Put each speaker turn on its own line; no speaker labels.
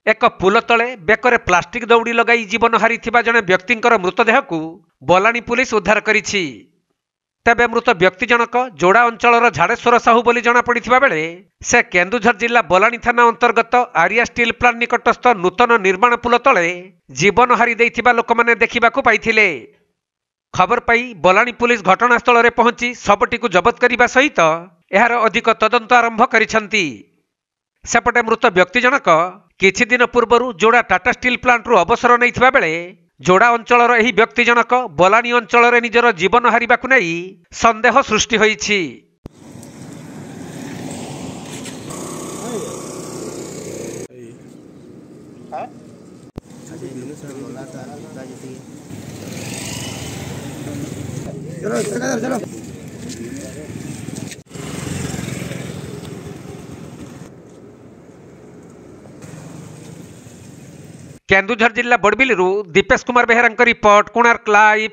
एक पुल तले बेकरे प्लास्टिक दौड़ी लगाई जीवन हारी जड़े व्यक्तिर मृतदेह को बलाणी पुलिस उद्धार करिछि। तेबे मृत व्यक्ति जनक जोड़ा अंचल झाड़ेश्वर साहू बोली जनापड़ी बेले से केन्दुझर जिला बलाणी थाना अंतर्गत आरिया स्टील प्लांट निकटस्थ नूतन निर्माण पुल तले जीवन हारी देइथिबा लोक माने देखिबाकू पाइथिले। खबर पाई बलाणी पुलिस घटनास्थल में पहुंची शवटी को जबत करने सहित यार अधिक तदंत आरंभ करिसेंती। सेपटे मृत व्यक्ति जनक किछि दिन पूर्व जोड़ा टाटा स्टील प्लांट रु अवसर नहीं बेले जोड़ा अंचल एही व्यक्ति जनक बलाणी अंचल में निजर जीवन हारिबाकू नहीं संदेह सृष्टि होइछि। केन्दुझर जिला बड़बिलू दीपेश कुमार बेहेरा रिपोर्ट, कोणार्क लाइव।